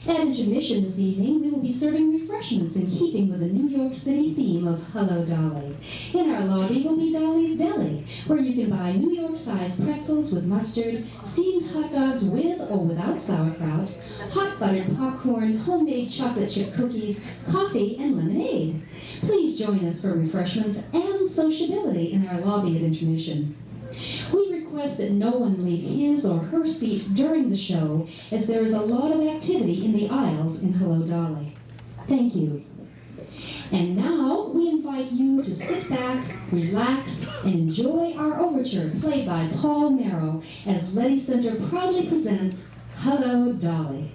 At intermission this evening, we will be serving refreshments in keeping with the New York City theme of Hello, Dolly. In our lobby will be Dolly's Deli, where you can buy New York-sized pretzels with mustard, steamed hot dogs with or without sauerkraut, hot buttered popcorn, homemade chocolate chip cookies, coffee, and lemonade. Please join us for refreshments and sociability in our lobby at intermission. We request that no one leave his or her seat during the show, as there is a lot of activity in the aisles in Hello, Dolly. Thank you. And now we invite you to sit back, relax, and enjoy our overture played by Paul Merrill as Leddy Center proudly presents Hello, Dolly.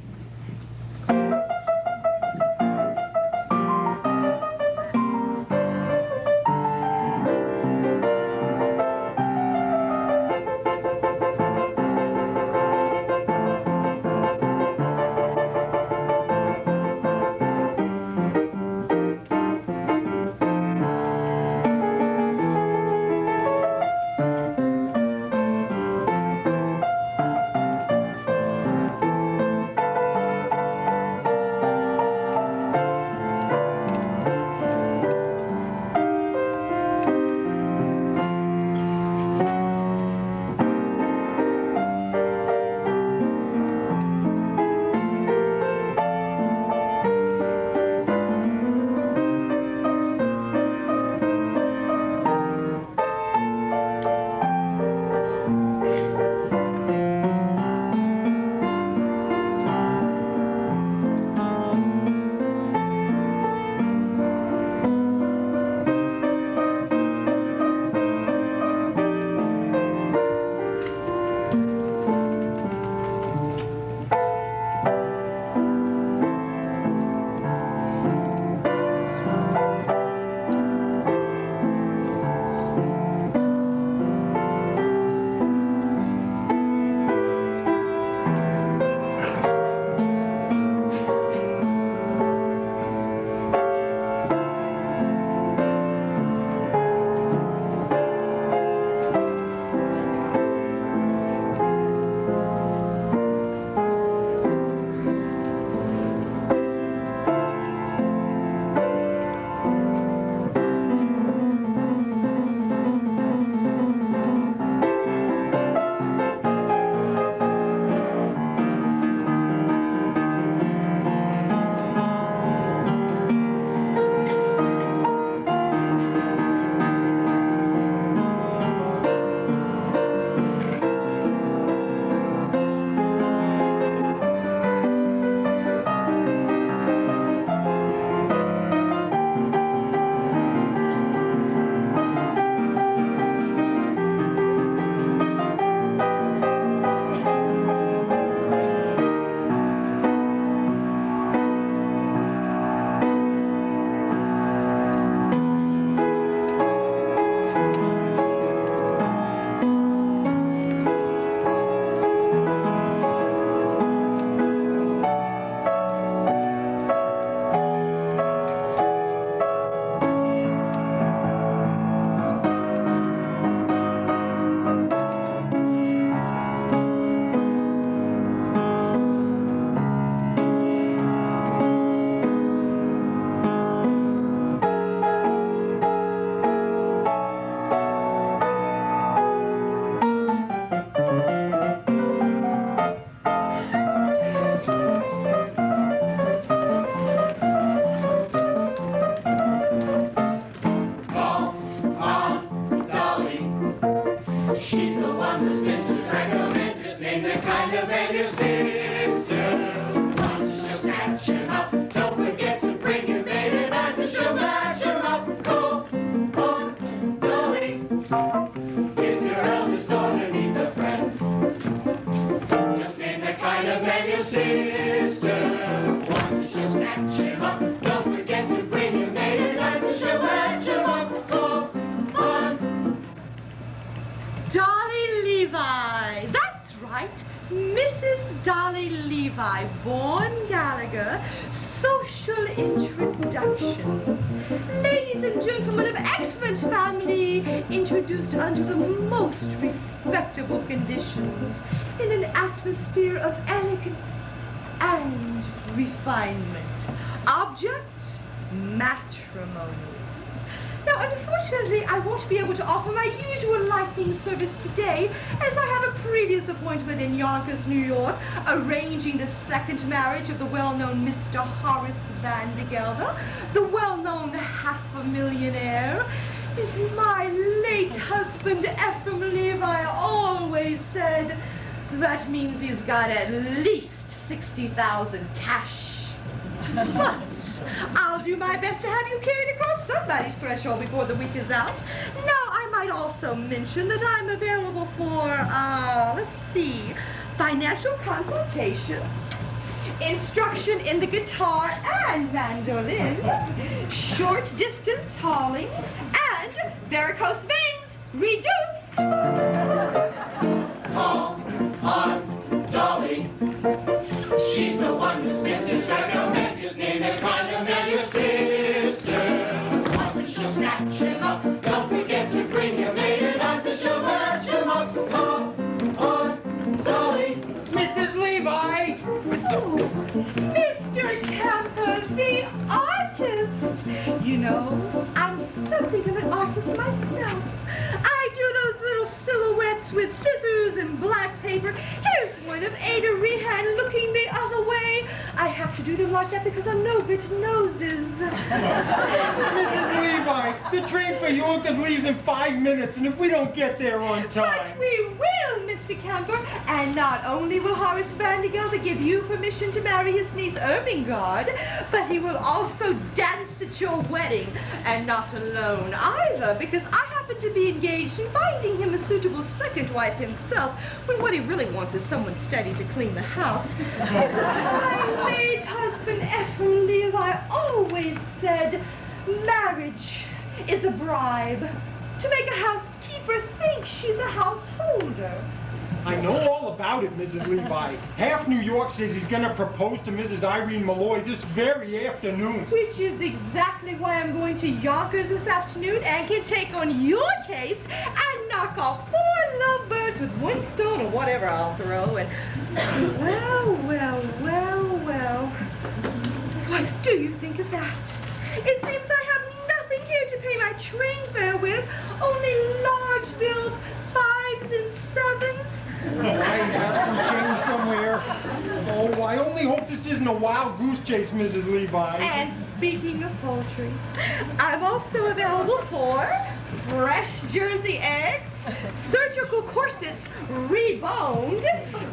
Dolly Levi, that's right, Mrs. Dolly Levi, born Gallagher, social introductions. Ladies and gentlemen of excellent family, introduced under the most respectable conditions, in an atmosphere of elegance and refinement. Object, matrimony. Now, unfortunately, I won't be able to offer my usual lightning service today, as I have a previous appointment in Yonkers, New York, arranging the second marriage of the well-known Mr. Horace Van de Gelder, the well-known half-a-millionaire. As my late husband, Ephraim Levi, always said, that means he's got at least 60,000 cash. But I'll do my best to have you carried across somebody's threshold before the week is out. Now, I might also mention that I'm available for, let's see, financial consultation, instruction in the guitar and mandolin, short distance hauling, and varicose veins reduced. Call on Dolly. She's the one who's Mrs. Recommend his name and kind of met your sister. Once and she'll snatch him up. Don't forget to bring your maid, and once and she'll match him up. Call on Dolly. Mrs. Levi! Oh, Mr. Camper, the artist. You know, I'm something of an artist myself. I do those little silhouettes with scissors and black paper. Here's one of Ada Rehan looking the other way. I have to do them like that because I'm no good to noses. Mrs. Levi, the train for Yonkers leaves in 5 minutes, and if we don't get there on time... But we will, Mr. Camper. And not only will Horace Van de Gelder give you permission to marry his niece Ermengarde, but he will also dance at your wedding. And not alone either, because I happen to be engaged in finding him a suitable second wife himself, when what he really wants is someone steady to clean the house. As my late husband, Ephraim Levi, always said, marriage is a bribe to make a housekeeper think she's a householder. I know all about it, Mrs. Levi. Half New York says he's going to propose to Mrs. Irene Malloy this very afternoon. Which is exactly why I'm going to Yonkers this afternoon and can take on your case and knock off 4 lovebirds with 1 stone or whatever I'll throw. And well. What do you think of that? It seems I have nothing here to pay my train fare with, only large bills, 5s and 7s. Oh, I have some change somewhere. Oh, I only hope this isn't a wild goose chase, Mrs. Levi. And speaking of poultry, I'm also available for fresh Jersey eggs, surgical corsets reboned,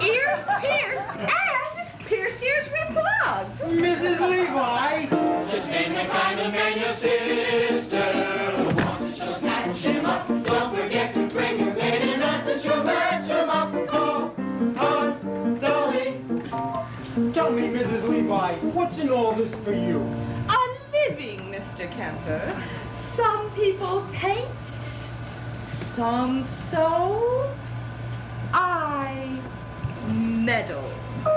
ears pierced, and pierced ears replugged. Mrs. Levi! Just name the kind of man your sister wants. She'll snatch him up. Don't forget to bring your maid, and once and she'll match him up. Call on Dolly. Tell me, Mrs. Levi, what's in all this for you? A living, Mr. Kemper. Some people paint, some sew. I meddle. I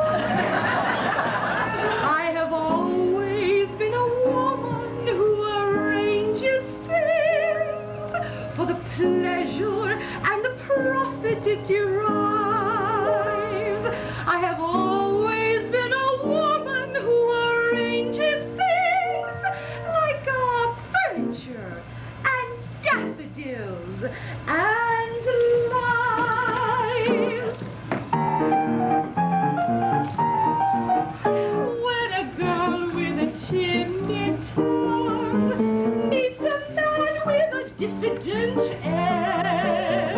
have always been a woman who arranges things for the pleasure and the profit it derives. I have always been a woman who arranges things like furniture and daffodils and lights. When a girl with a timid tongue meets a man with a diffident air,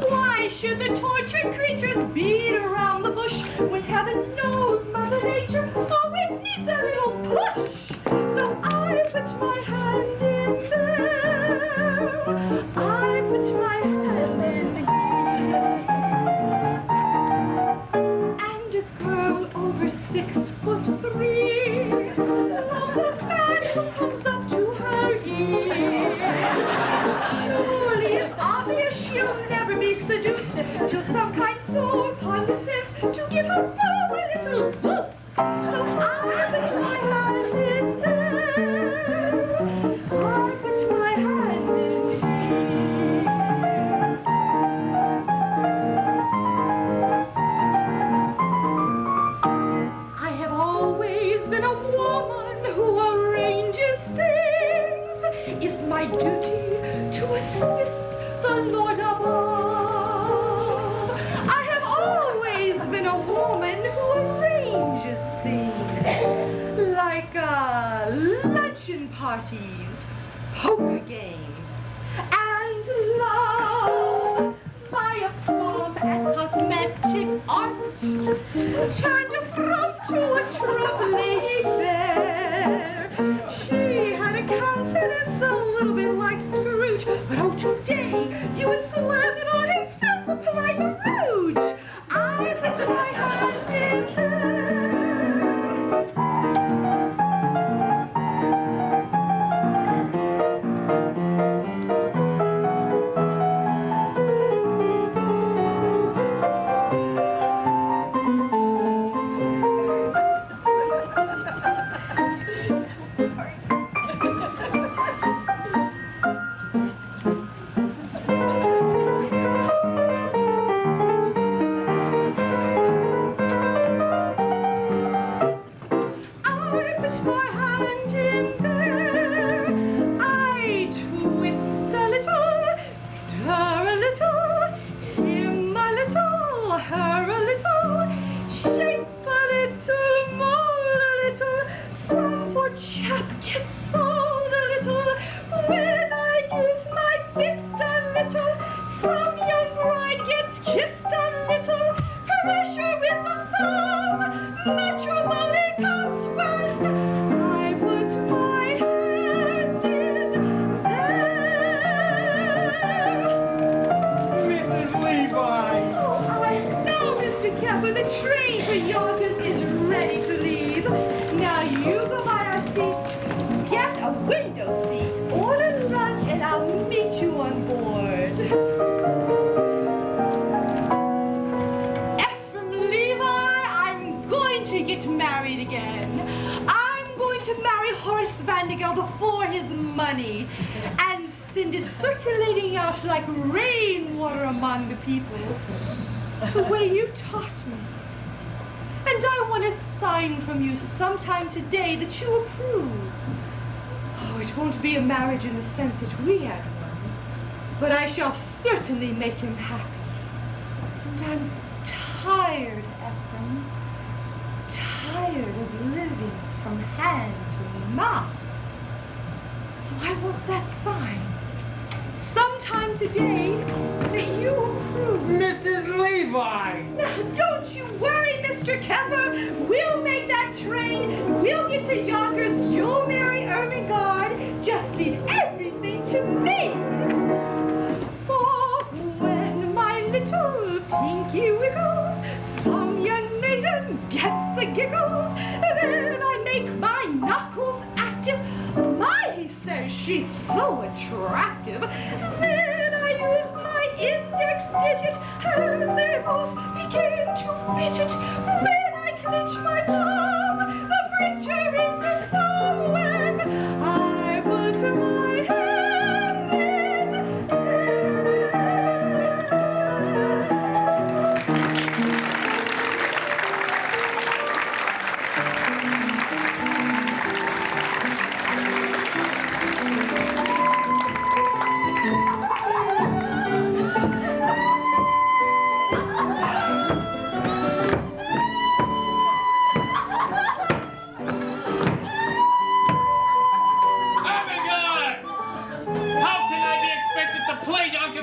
why should the tortured creatures beat around the bush when heaven knows Mother Nature always needs a little push? So I put my hand in there. I put my hand in here. And a girl over 6'3" loves a man who comes up to her ear. Surely it's obvious she'll never be seduced till some kind soul condescends to give her bow a little boost. So I put my hand in there. I put my hand in here. I have been a woman who arranges things. It's my duty to assist the Lord above. I have always been a woman who arranges things, like luncheon parties, poker games, and love. My aplomb at cosmetic art turned a frump to a trump lady fair. She had a countenance a little bit like Scrooge, but oh, today you would swear that on himself applied the rouge. I put my hand in there. Before his money and send it circulating out like rainwater among the people, the way you taught me. And I want a sign from you sometime today that you approve. Oh, it won't be a marriage in the sense that we had one, but I shall certainly make him happy. And I'm tired, Ephraim, tired of living from hand to mouth. So I want that sign, sometime today, that you approve. Mrs. Levi! Now, don't you worry, Mr. Kemper. We'll make that train. We'll get to Yonkers. You'll marry Ermengarde. Just leave everything to me. For when my little pinky wiggles, some young maiden gets the giggles, then I make my knuckles active. My, he says, she's so attractive. Then I use my index digit, and they both begin to fidget. When I clench my palm, the preacher is a song. When I put my hand in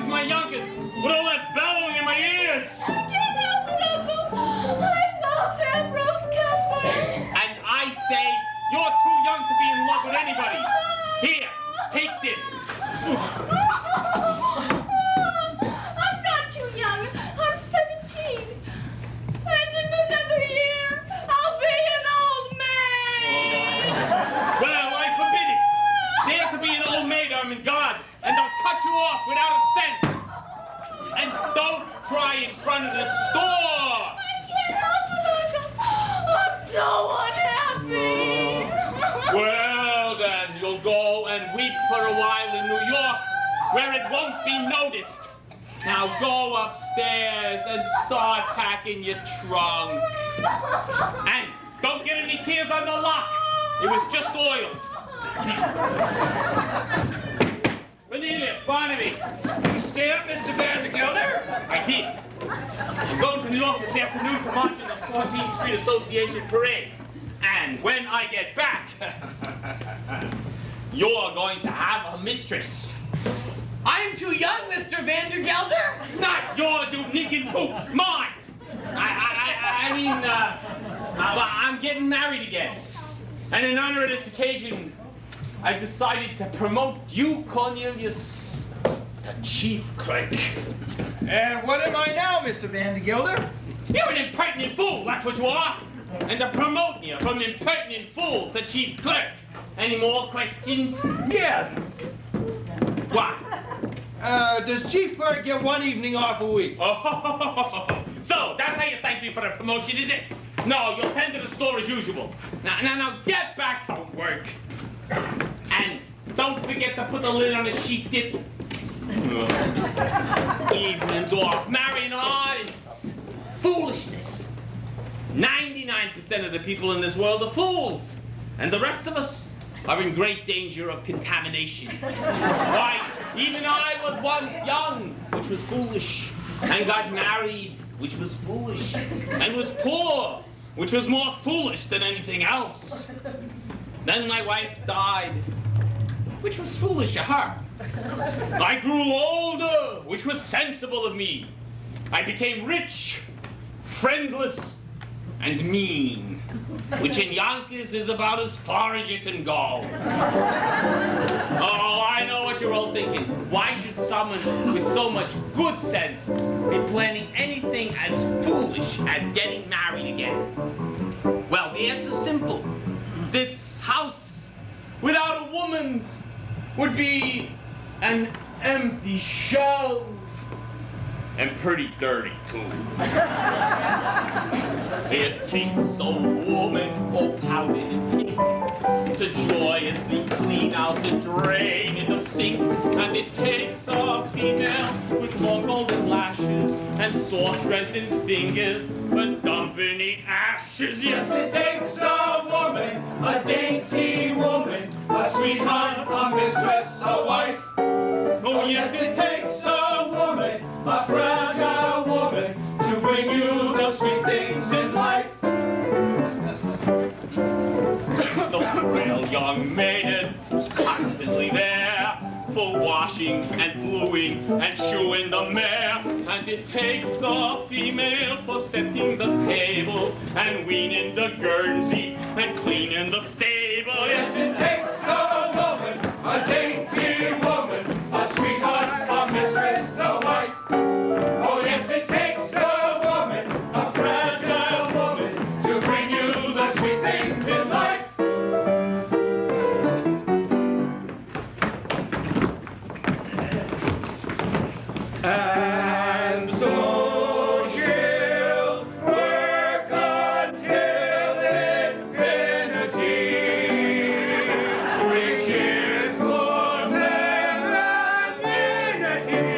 my Yonkers with all that bellowing in my ears. I can't help it, Uncle. I love Ambrose Kemper. And I say you're too young to be in love with anybody. Here, take this. I'm not too young. I'm 17. And in another year, I'll be an old maid. Well, I forbid it. Dare to be an old maid, Ermengarde, and they'll cut you off without a cent. And don't cry in front of the store. I can't help it, Uncle. I'm so unhappy. Well, then, you'll go and weep for a while in New York, where it won't be noticed. Now go upstairs and start packing your trunk. And Don't get any tears on the lock. It was just oiled. Cornelius, Barnaby. Did you stay up, Mr. Vandergelder? I did. I'm going to New York this afternoon to march in the 14th Street Association Parade. And when I get back, you're going to have a mistress. I'm too young, Mr. Vandergelder. Not yours, you nincompoop. Mine. I'm getting married again. And in honor of this occasion, I've decided to promote you, Cornelius, to chief clerk. And what am I now, Mr. Vandergelder? You're an impertinent fool, that's what you are. And to promote you from impertinent fool to chief clerk. Any more questions? Yes. What? Does chief clerk get one evening off a week? Oh, so that's how you thank me for the promotion, is it? No, you'll tend to the store as usual. Now, get back to work. And don't forget to put the lid on the sheet dip. Evenings off, marrying artists. Foolishness. 99% of the people in this world are fools. And the rest of us are in great danger of contamination. Why, even I was once young, which was foolish, and got married, which was foolish, and was poor, which was more foolish than anything else. Then my wife died, which was foolish of her. I grew older, which was sensible of me. I became rich, friendless, and mean, which in Yonkers is about as far as you can go. Oh, I know what you're all thinking. Why should someone with so much good sense be planning anything as foolish as getting married again? Well, the answer's simple. This house without a woman would be an empty shell. And pretty dirty, too. It takes a woman all powdered in pink to joyously clean out the drain in the sink. And it takes a female with long golden lashes and soft resin fingers for dumping the ashes. Yes, it takes a woman, a dainty woman, a sweetheart, a mistress, a wife. Oh, yes, it takes a woman, a fragile woman, to bring you the sweet things in life. The frail young maiden who's constantly there for washing and bluing and shoeing the mare. And it takes a female for setting the table and weaning the Guernsey and cleaning the stable. Yes, it takes a woman, a dainty woman, a sweetheart, a mistress, a wife. Oh, yes, it takes a woman, a fragile woman, to bring you the sweet things in life. And so she'll work until infinity. Riches, good men, and dignity.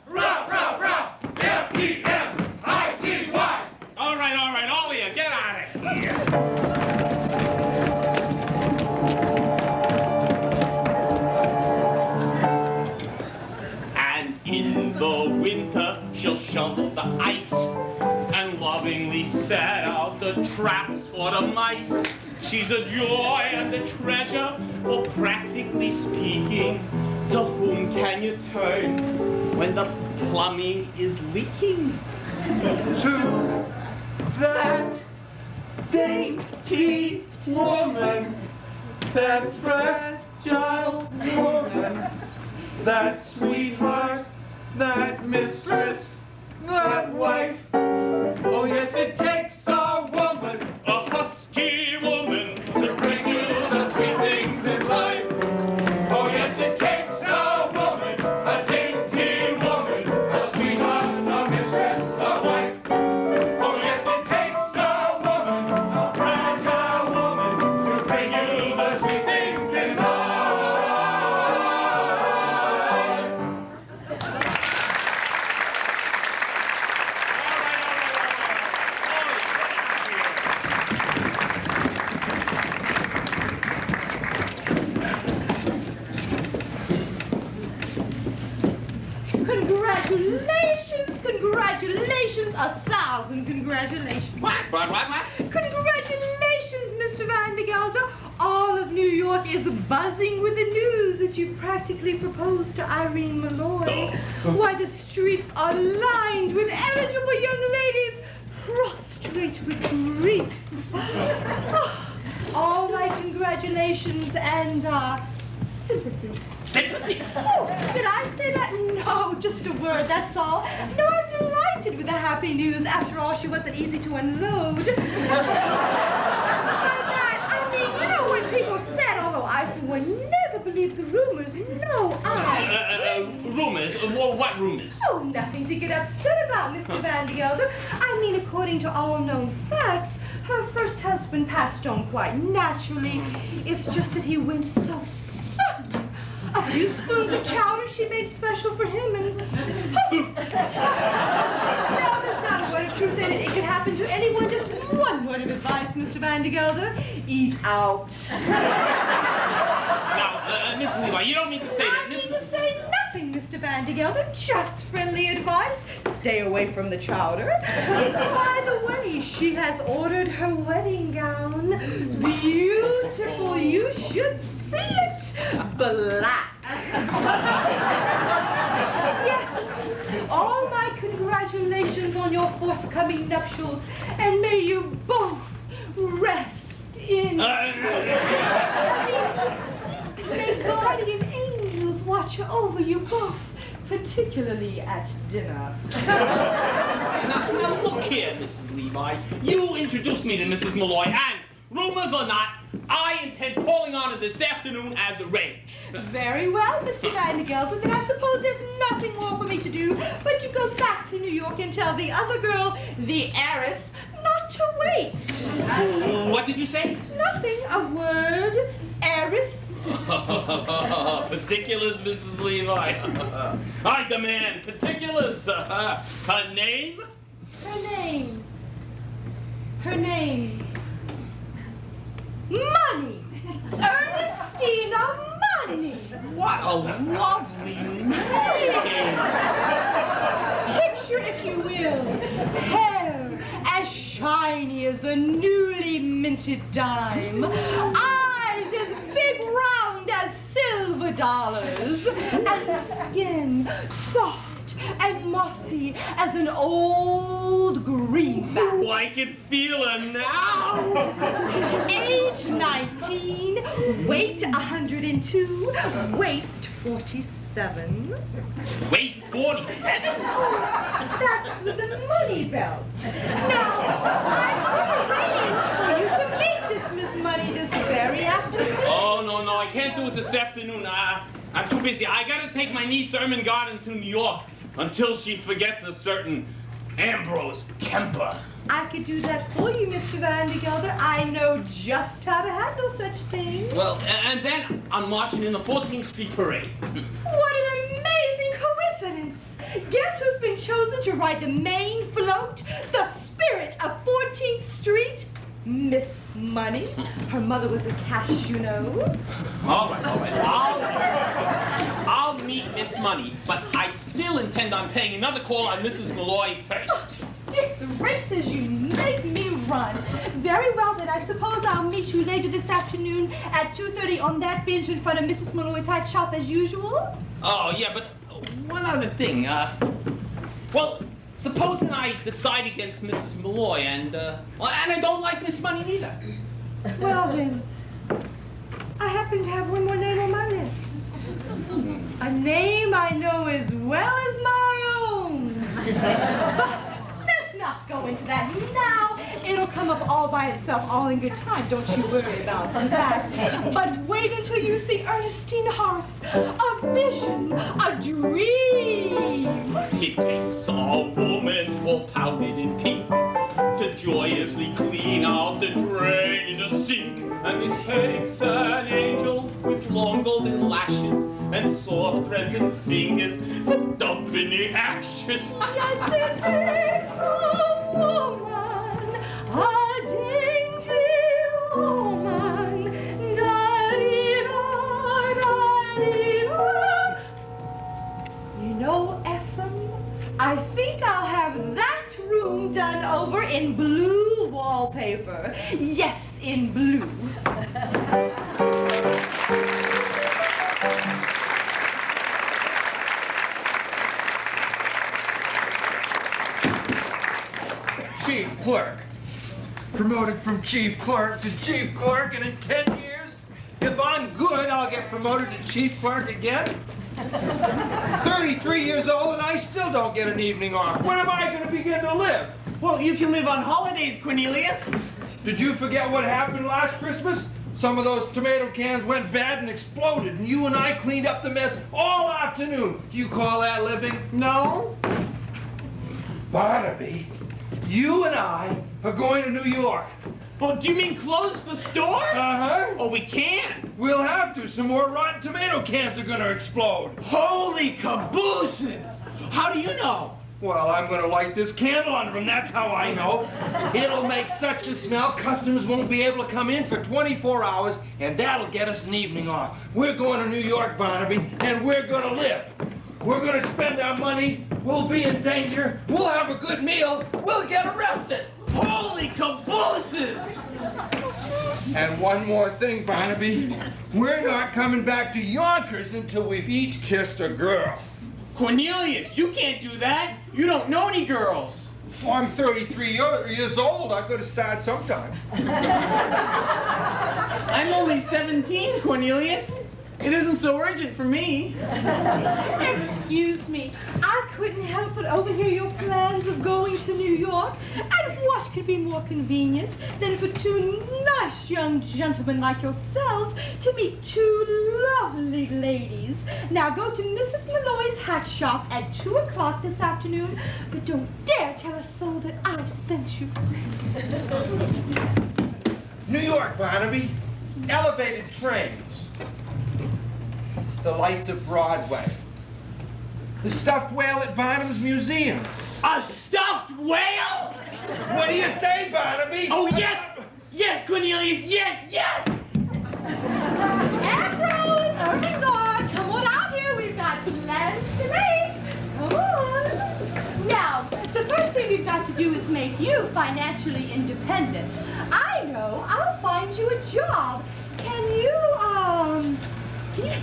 Rap, F-E-M-I-T-Y. All right, all of you, get out of here. And in the winter, she'll shovel the ice and lovingly set out the traps for the mice. She's a joy and a treasure, for practically speaking, to whom can you turn when the plumbing is leaking? To that dainty woman, that fragile woman, that sweetheart, that mistress, that wife. Oh, yes, it takes a woman, A husky woman, to bring you the sweet things in life. Oh, yes, it takes a woman, a dainty woman, a sweetheart, a mistress, a wife. Oh, yes, it takes a woman, a fragile woman, to bring you the sweet things in life. congratulations, 1,000 congratulations. What? Congratulations, Mr. Van de Gelder. All of New York is buzzing with the news that you practically proposed to Irene Malloy. Why, the streets are lined with eligible young ladies prostrate with grief. All my congratulations and sympathy. Sympathy? Oh, did I say that? No, just a word, that's all. No, I'm delighted with the happy news. After all, she wasn't easy to unload. By that, I mean, you know what people said, although I, for one, never believed the rumors. No, Rumors? What rumors? Oh, nothing to get upset about, Mr. Van de Gelder. I mean, according to all known facts, her first husband passed on quite naturally. It's just that he went so sudden. A few spoons of chowder she made special for him and... No, there's not a word of truth in it. It can happen to anyone. Just one word of advice, Mr. Van de Gelder. Eat out. Now, Miss Levi, you don't mean to say that, I mean to say nothing, Mr. Van de Gelder. Just friendly advice. Stay away from the chowder. By the way, she has ordered her wedding gown. Beautiful. You should see it. Black. Yes. All my congratulations on your forthcoming nuptials, and may you both rest in... May guardian angels watch over you both, particularly at dinner. Now look here, Mrs. Levi. You introduced me to Mrs. Malloy, and rumors or not, I intend calling on her this afternoon as arranged. Very well, Mr. Van de Gelder. Then I suppose there's nothing more for me to do but to go back to New York and tell the other girl, the heiress, not to wait. What did you say? Nothing. A word. Heiress. Particulars, Mrs. Levi. I demand particulars. Her name? Her name. Her name. Money. Ernestina Money. What a lovely name. Picture, if you will, hair as shiny as a newly minted dime, eyes as big round as silver dollars, and skin soft and mossy as an old greenback. Oh, I can feel her now. Age 19, weight 102, waist 47. Waist 47? That's with the money belt. Now, I've arranged for you to meet this Miss Money this very afternoon. Oh, no, I can't do it this afternoon. I'm too busy. I gotta take my niece Ermengarde to New York until she forgets a certain Ambrose Kemper. I could do that for you, Mr. Van de Gelder. I know just how to handle such things. Well, and then I'm marching in the 14th Street Parade. What an amazing coincidence! Guess who's been chosen to ride the main float, the spirit of 14th Street? Miss Money. Her mother was a cash, you know. All right. I'll meet Miss Money, but I still intend on paying another call on Mrs. Malloy first. Dick, the races you make me run. Very well, then I suppose I'll meet you later this afternoon at 2:30 on that bench in front of Mrs. Malloy's hat shop as usual. Oh, yeah, but one other thing. Well, supposing I decide against Mrs. Malloy and I don't like Miss Money neither. Well, then, I happen to have one more name on my list. A name I know as well as my own. But let's not go into that now. It'll come up all by itself, all in good time. Don't you worry about that. But wait until you see Ernestine Horace. A vision, a dream. It takes a woman full powdered in pink to joyously clean out the drain in the sink. And it takes an angel with long golden lashes and soft resonant fingers to dump in the ashes. Yes, it takes a woman, a dainty woman. Da-dee-da-da-dee-da. You know, Ephraim, I think I'll have that wallpaper. Yes, in blue. Chief clerk. Promoted from chief clerk to chief clerk, and in 10 years, if I'm good, I'll get promoted to chief clerk again. 33 years old and I still don't get an evening off. When am I going to begin to live? Well, you can live on holidays, Cornelius. Did you forget what happened last Christmas? Some of those tomato cans went bad and exploded, and you and I cleaned up the mess all afternoon. Do you call that living? No. Barnaby, you and I are going to New York. Well, do you mean close the store? Uh-huh. Oh, we can't. We'll have to. Some more rotten tomato cans are going to explode. Holy cabooses! How do you know? Well, I'm going to light this candle under them. That's how I know. It'll make such a smell, customers won't be able to come in for 24 hours, and that'll get us an evening off. We're going to New York, Barnaby, and we're going to live. We're going to spend our money. We'll be in danger. We'll have a good meal. We'll get arrested. Holy cabooses! And one more thing, Barnaby. We're not coming back to Yonkers until we've each kissed a girl. Cornelius, you can't do that. You don't know any girls. Well, I'm 33 years old. I've got to start sometime. I'm only 17, Cornelius. It isn't so urgent for me. Excuse me, I couldn't help but overhear your plans of going to New York. And what could be more convenient than for two nice young gentlemen like yourselves to meet two lovely ladies? Now go to Mrs. Malloy's hat shop at 2 o'clock this afternoon, but don't dare tell a soul that I sent you. New York, Barnaby. Elevated trains. The lights of Broadway. The stuffed whale at Barnum's Museum. A stuffed whale? What do you say, Barnaby? Oh, yes! Yes, Cornelius, yes, yes! Ambrose, Ermengarde, come on out here. We've got plans to make. Come on. Now, the first thing we've got to do is make you financially independent. I know. I'll find you a job. Can you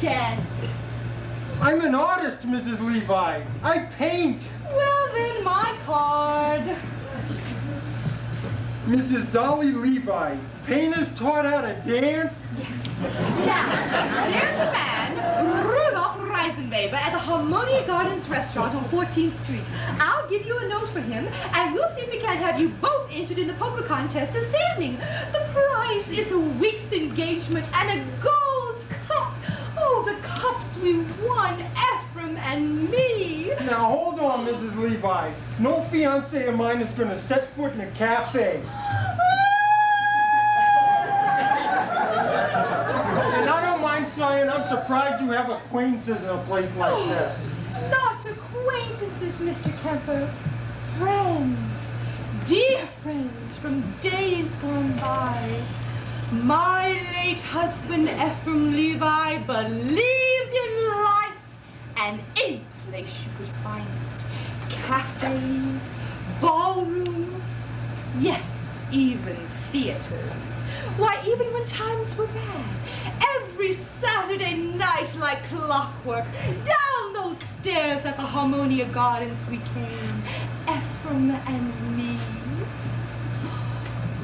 dance? I'm an artist, Mrs. Levi. I paint. Well, then, my card. Mrs. Dolly Levi, painters taught how to dance? Now, there's a man, Rudolph Reisenweber, at the Harmonia Gardens restaurant on 14th Street. I'll give you a note for him, and we'll see if we can't have you both entered in the poker contest this evening. The prize is a week's engagement and a gold cup. Oh, the cups we won, Ephraim and me. Now, hold on, Mrs. Levi. No fiancé of mine is going to set foot in a cafe. And I don't mind saying I'm surprised you have acquaintances in a place like that. Not acquaintances, Mr. Kemper. Friends. Dear friends from days gone by. My late husband, Ephraim Levi, believed in life, and any place you could find it. Cafes, ballrooms, yes, even theaters. Why, even when times were bad, every Saturday night like clockwork, down those stairs at the Harmonia Gardens we came, Ephraim and me.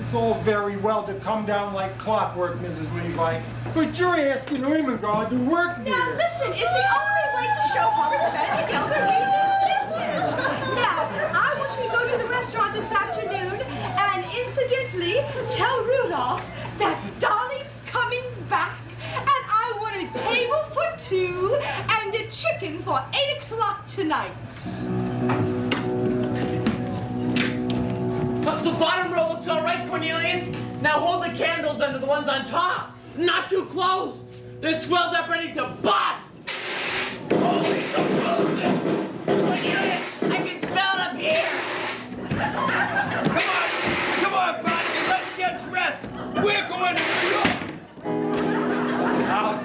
It's all very well to come down like clockwork, Mrs. Levi, but you're asking Ermengarde to work there. Now listen, it's the only way to show how respect and elderly business. Now, I want you to go to the restaurant this afternoon and incidentally tell Rudolph that Dolly's coming back and I want a table for 2 and a chicken for 8 o'clock tonight. The bottom row looks all right, Cornelius. Now hold the candles under the ones on top. Not too close. They're swelled up ready to bust. Holy cabooses! Cornelius, I can smell it up here. Come on, Barnaby, let's get dressed. We're going to New York. Out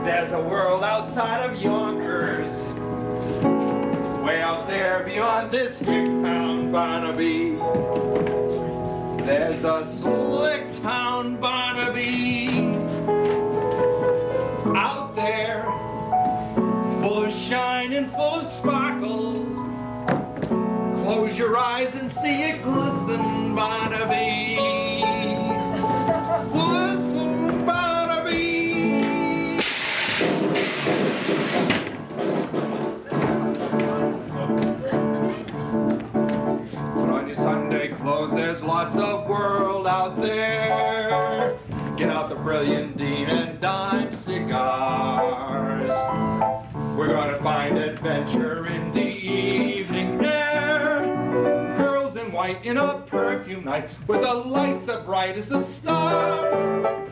there's a world outside of Yonkers. Way out there beyond this hick town, Barnaby. There's a slick town Barnaby out there, full of shine and full of sparkle. Close your eyes and see it glisten, Barnaby. Glisten, Barnaby. Put on your Sunday clothes, there's lots of world out there. Get out the Brilliant Dean and dime cigars. We're gonna find adventure in the evening air. Girls in white in a perfume night, where the lights are bright as the stars.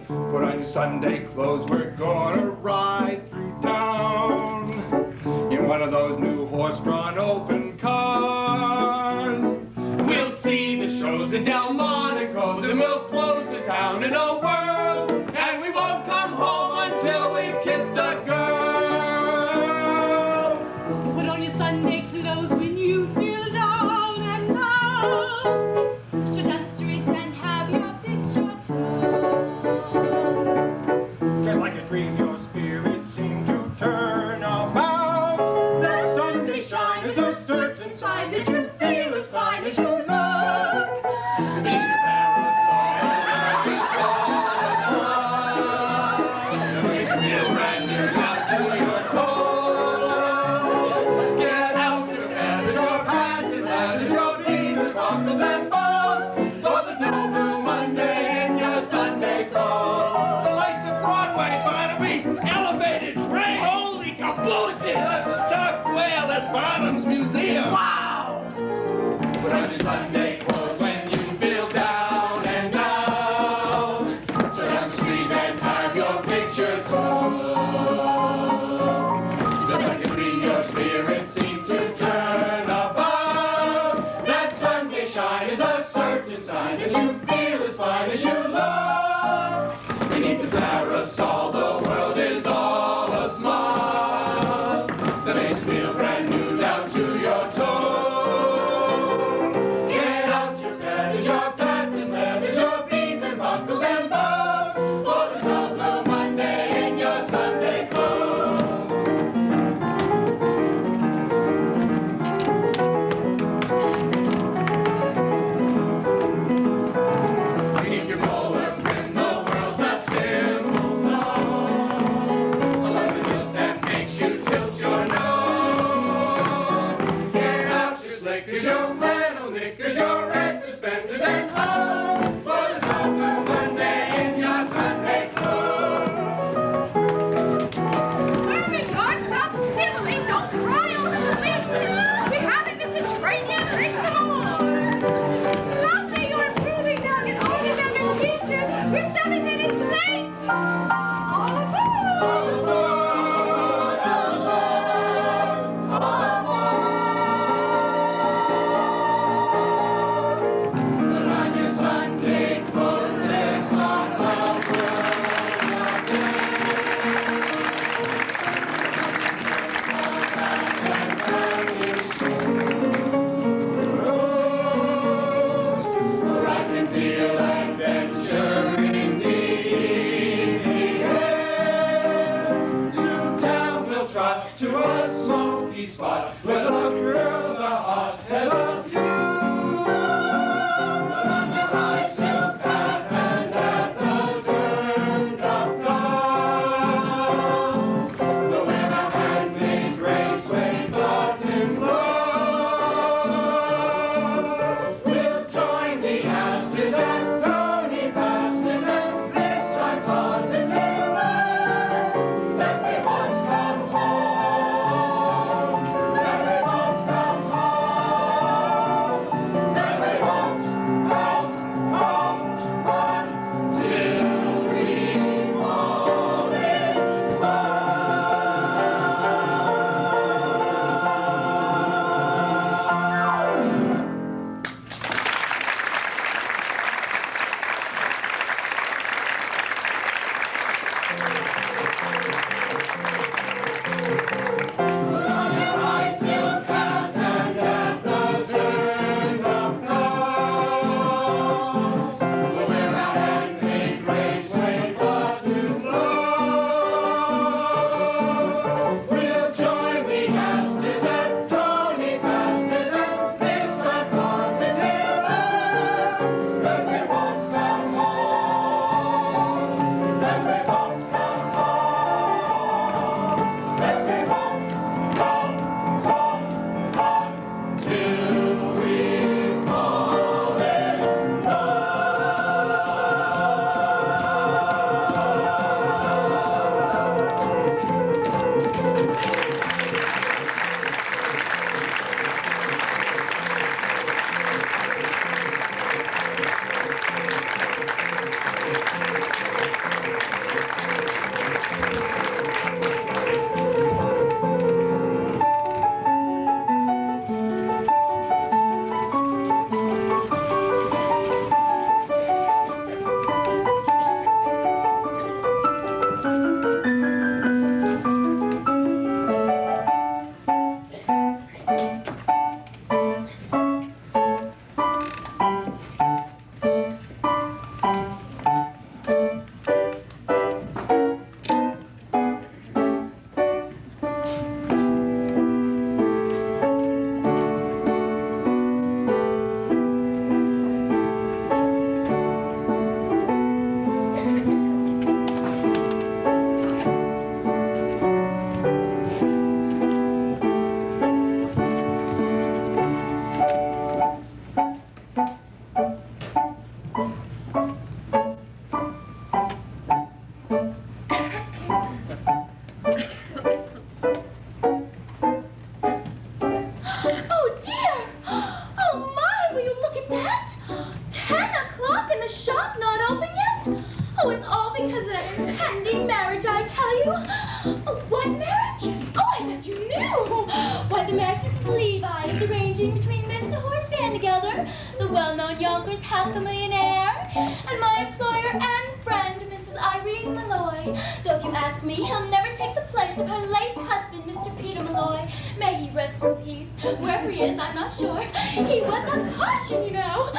Put on your Sunday clothes, we're gonna ride through town in one of those new horse-drawn open cars. We'll see the shows in Delmonico's, and we'll close the town in a whirl, and we won't come home until we've kissed a girl. Put on your Sunday clothes when you feel down and out. Straight down the street and have your picture took. Just like a dream, your spirit seemed to turn about. That Sunday shine is a certain sign that you feel as fine as you look. Beneath a parasol, it's all a smile. It makes you feel brand new down to your toes. Get out your pants, your pants and leathers, your knees and buckles and bows. For there's no blue Monday in your Sunday clothes. The lights of Broadway, Barnaby, elevated train. Holy cabooses! A stuffed whale at Barnum's Museum. Wow! Put on your Sunday clothes when you feel down and out. Straight down the street and have your picture took. Just like a dream, your spirit seems to turn about. That Sunday shine is a certain sign that you feel as fine as you look. Beneath the parasol, the world is all a smile that makes you feel brand new down to your toes. Get out your feathers, your patent leathers, your beads and buckles and bows. For there's no blue Monday in your Sunday clothes. Beneath your Oh, dear! Oh, my, will you look at that? 10 o'clock and the shop not open yet? Oh, it's all because of that impending marriage, I tell you. Oh, what marriage? Oh, I thought you knew. Why, the marriage Mrs. Levi is arranging between Mr. Horace Vandergelder, the well-known Yonkers half-a-millionaire, and my employer and friend, Mrs. Irene Malloy. Though if you ask me, he'll never take the place of her late husband, Mr. Peter Malloy. May he rest in peace. Wherever he is, I'm not sure. He was a caution, you know.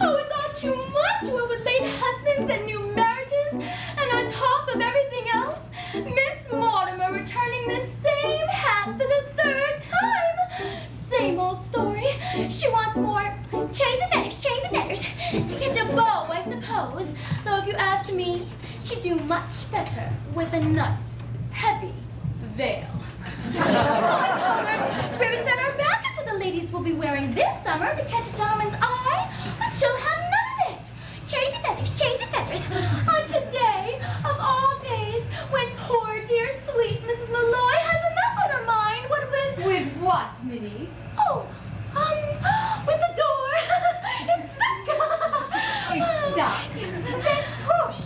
Oh, it's all too much, what with late husbands and new marriages. And on top of everything else, Miss Mortimer returning the same hat for the 3rd time. Same old story. She wants more cherries and feathers, to catch a beau, I suppose. Though if you ask me, she'd do much better with a nice, heavy veil. So I told her, Ribbons and her back is what the ladies will be wearing this summer to catch a gentleman's eye, but she'll have none of it. Cherries and feathers. On today, of all days, when poor, dear, sweet Mrs. Malloy has enough on her mind, what with... With what, Minnie? Oh, with the door. It's stuck. It's stuck. Yes, then push.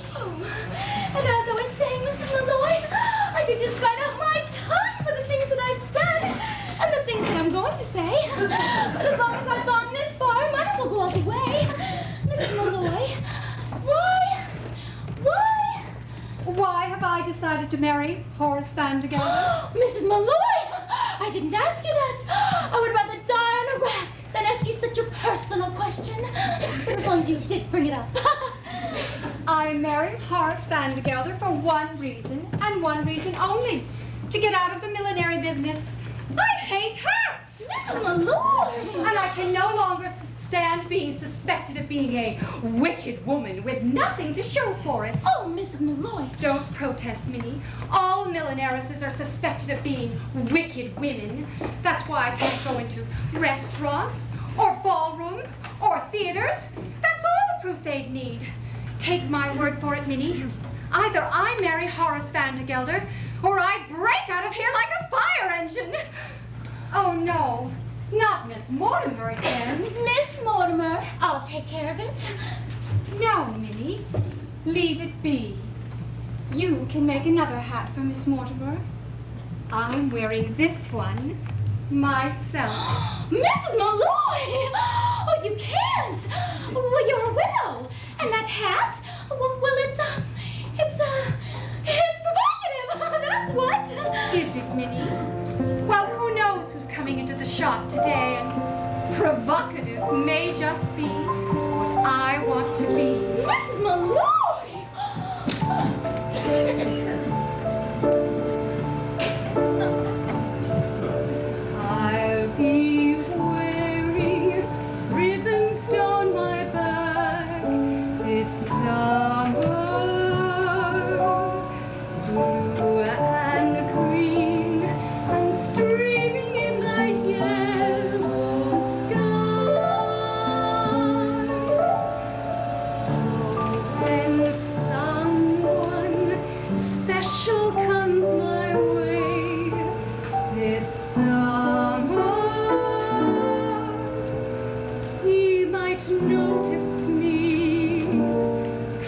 And as I was saying, Mrs. Malloy, I could just bite out my tongue for the things that I've said and the things that I'm going to say. But as long as I've gone this far, I might as well go all the way. Mrs. Malloy, Why have I decided to marry Horace Vandergelder? Mrs. Malloy, I didn't ask you that. I would rather die on a rack than ask you such a personal question. But as long as you did bring it up. I married Horace Vandergelder for one reason, and one reason only. To get out of the millinery business. I hate hats! Mrs. Malloy! And I can no longer stand being suspected of being a wicked woman with nothing to show for it. Oh, Mrs. Malloy. Don't protest, Minnie. All millineresses are suspected of being wicked women. That's why I can't go into restaurants, or ballrooms, or theaters. That's all the proof they'd need. Take my word for it, Minnie. Either I marry Horace Vandergelder, or I break out of here like a fire engine. Oh, no. Not Miss Mortimer again. Miss Mortimer, I'll take care of it. No, Minnie. Leave it be. You can make another hat for Miss Mortimer. I'm wearing this one myself. Mrs. Malloy! Oh, you can't. Well, you're a widow. And that hat, well, it's provocative. That's what. Is it, Minnie? Well, who knows who's coming into the shop today, and provocative may just be what I want to be. Mrs. Malloy! I'll be wearing ribbons down my back this summer. Blue and green and streaming in the yellow sky. So when someone special comes my way this summer, he might notice me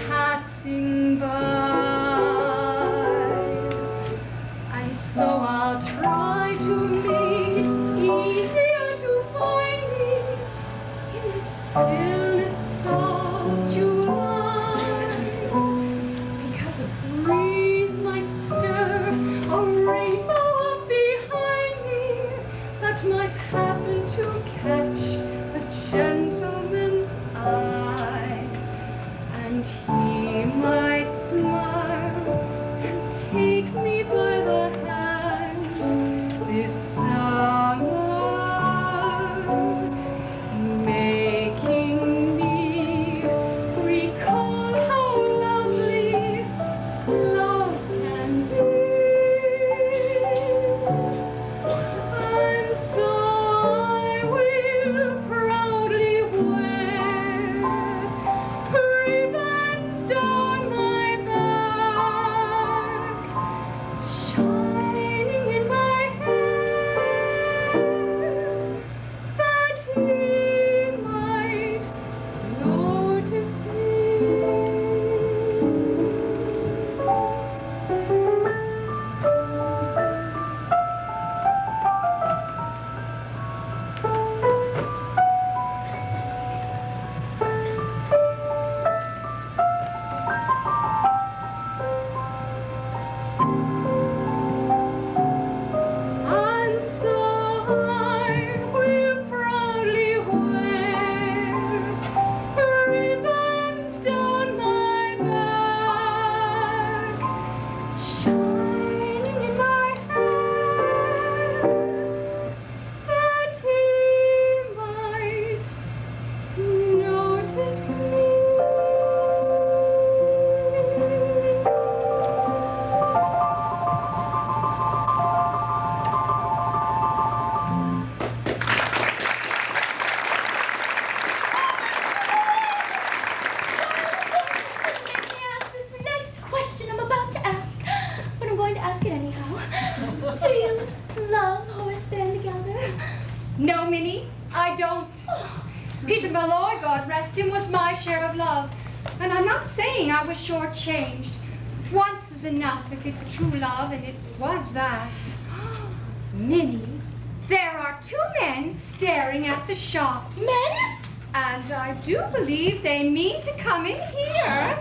passing by. And so I'll try to make it easier to find me in the stillness of July, because a breeze might stir a rainbow up behind me that might happen to catch a gentleman's eye, and he might smile and take me by the hand this summer, making me recall how lovely love can be. And so I will proudly wear love. And I'm not saying I was shortchanged. Once is enough if it's true love, and it was that. Minnie, there are 2 men staring at the shop. Men? And I do believe they mean to come in here.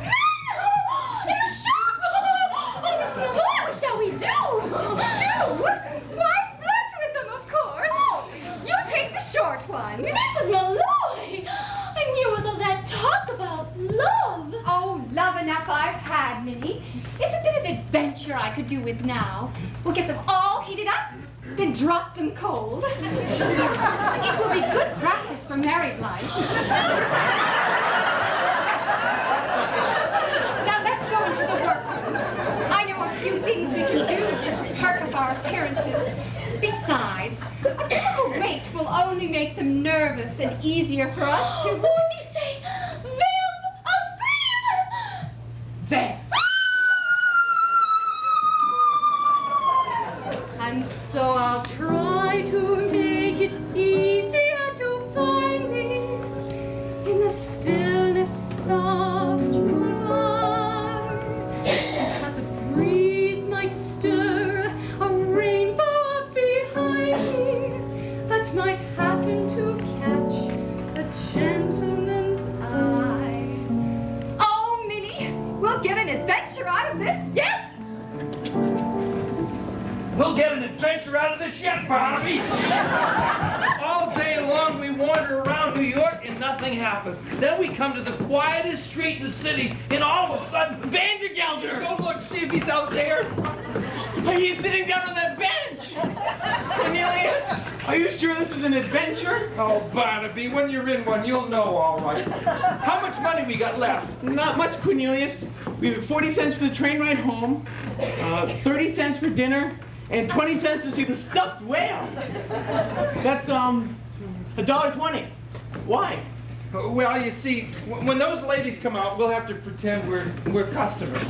In the shop! Oh, Miss Malloy, what shall we do? Do? Why, flirt with them, of course. You take the short one. Mrs. Malloy! I knew with all that talk about love. Oh, love enough I've had, Minnie. It's a bit of adventure I could do with now. We'll get them all heated up, then drop them cold. It will be good practice for married life. Now let's go into the workroom. I know a few things we can do to perk up our appearances. Besides, a bit of a wait will only make them nervous and easier for us to... When you say, vamp, I'll scream! There. And so I'll try to make it easier to find me in the stillness of July. Because a breeze might stir a rainbow up behind me that might happen to catch a gentleman's eye. Oh, Minnie, we'll get an adventure out of this yet! We'll get an adventure out of this yet, Barnaby. All day long we wander around New York and nothing happens. Then we come to the quietest street in the city, and all of a sudden, Vandergelder! Go look, see if he's out there. He's sitting down on that bench. Cornelius, are you sure this is an adventure? Oh, Barnaby, when you're in one, you'll know all right. How much money we got left? Not much, Cornelius. We have 40 cents for the train ride home, 30 cents for dinner, and 20 cents to see the stuffed whale. That's, $1.20. Why? Well, you see, when those ladies come out, we'll have to pretend we're customers.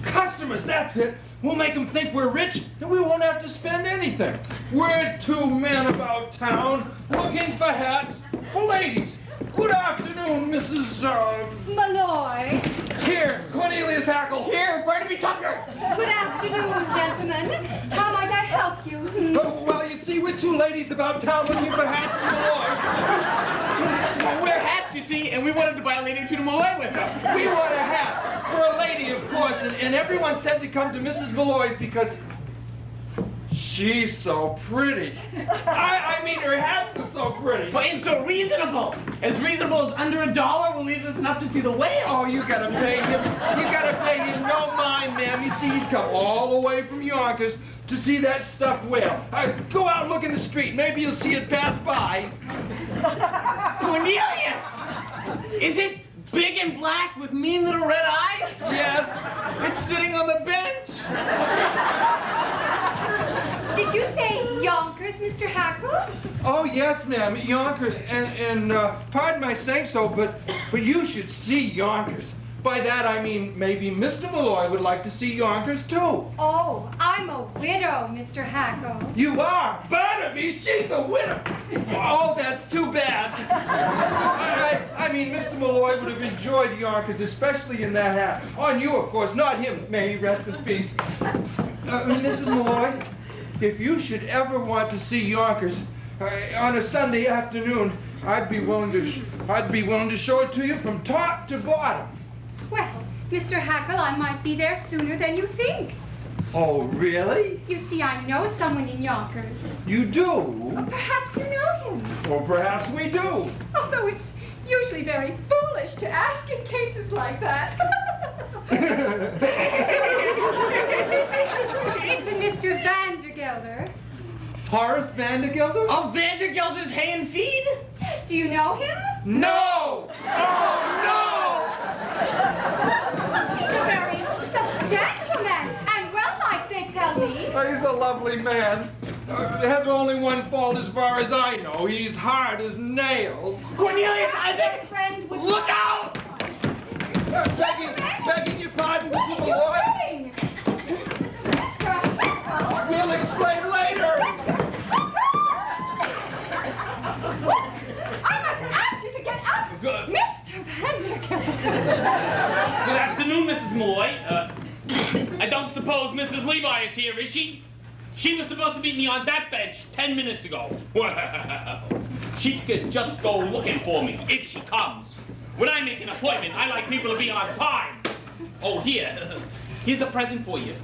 Customers, that's it. We'll make them think we're rich, and we won't have to spend anything. We're 2 men about town looking for hats for ladies. Good afternoon, Mrs. Malloy. Here, Cornelius Hackle. Here, Barnaby Tucker. Good afternoon, gentlemen. How might I help you? Well, you see, we're 2 ladies about town looking for hats to Malloy. Well, we're hats, you see, and we wanted to buy a lady or 2 to Malloy with us. We want a hat for a lady, of course, and everyone said to come to Mrs. Malloy's because she's so pretty. I mean, her hats are so pretty. But and so reasonable. As reasonable as under $1 will leave us enough to see the whale. Oh, you gotta pay him. You gotta pay him no mind, ma'am. You see, he's come all the way from Yonkers to see that stuffed whale. Go out and look in the street. Maybe you'll see it pass by. Cornelius! Is it big and black with mean little red eyes? Yes. It's sitting on the bench. Did you say Yonkers, Mr. Hackle? Oh, yes, ma'am, Yonkers. And pardon my saying so, but you should see Yonkers. By that, I mean maybe Mr. Malloy would like to see Yonkers, too. Oh, I'm a widow, Mr. Hackle. You are? Barnaby, she's a widow. Oh, that's too bad. I mean, Mr. Malloy would have enjoyed Yonkers, especially in that hat. On you, of course, not him. May he rest in peace. Mrs. Malloy, if you should ever want to see Yonkers on a Sunday afternoon, I'd be willing to show it to you from top to bottom. Well, Mr. Hackle, I might be there sooner than you think. Oh, really? You see, I know someone in Yonkers. You do? Perhaps you know him. Or perhaps we do. Although it's usually very foolish to ask in cases like that. It's a Mr. Vandergelder. Horace Vandergelder? Oh, Vandergelder's hay and feed? Yes, do you know him? No! Oh, no! He's a very substantial man, and well-liked, they tell me. He's a lovely man. Has only one fault as far as I know. He's hard as nails. Cornelius, I think... Friend would Look out! Begging your pardon, What Mr. are you Malloy. doing? Mr. Hackle? We'll explain later. I must ask you to get up. Good. Mr. Vandergelder. Good afternoon, Mrs. Malloy. I don't suppose Mrs. Levi is here, is she? She was supposed to meet me on that bench 10 minutes ago. Well, she could just go looking for me if she comes. When I make an appointment, I like people to be on time. Oh, here's a present for you.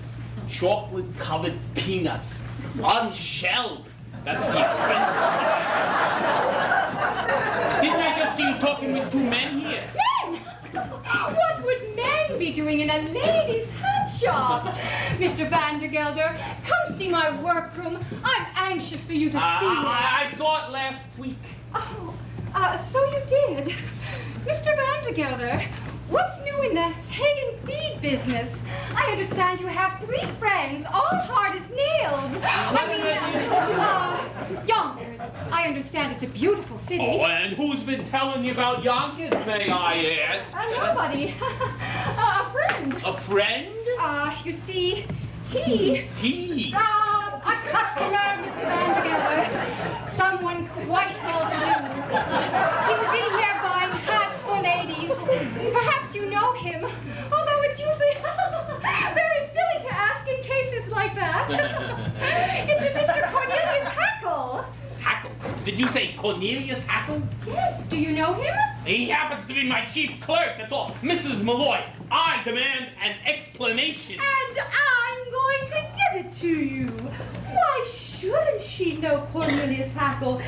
Chocolate-covered peanuts, unshelled. That's the expensive kind. Didn't I just see you talking with two men here? Men? What would men be doing in a ladies' hat shop? Mr. Vandergelder, come see my workroom. I'm anxious for you to see it. I saw it last week. Oh, so you did. Mr. Vandergelder, what's new in the hay and feed business? I understand you have 3 friends, all hard as nails. Yonkers. I understand it's a beautiful city. Oh, and who's been telling you about Yonkers, may I ask? Nobody. A friend. A friend? You see, he? A customer, Mr. Vandergelder. Someone quite well-to-do. He was in here buying hats for ladies. Perhaps you know him, although it's usually very silly to ask in cases like that. It's a Mr. Cornelius Hackle. Hackle? Did you say Cornelius Hackle? Yes, do you know him? He happens to be my chief clerk, that's all. Mrs. Malloy, I demand an explanation. And I'm going to give it to you. Why shouldn't she know Cornelius Hackle?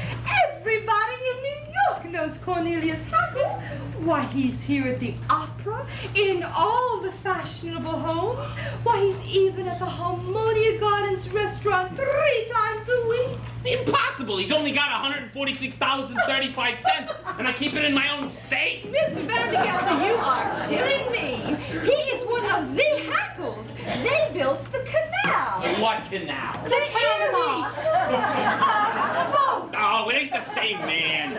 Everybody in New York knows Cornelius Hackle. Why, he's here at the opera, in all the fashionable homes. Why, he's even at the Harmonia Gardens restaurant 3 times a week. Impossible! He's only got $146.35, and I keep it in my own safe. Mr. Vandergelder, you are killing me. He is one of the Hackles. They built the canal. What canal? The Panama. Both. Oh, it ain't the same man.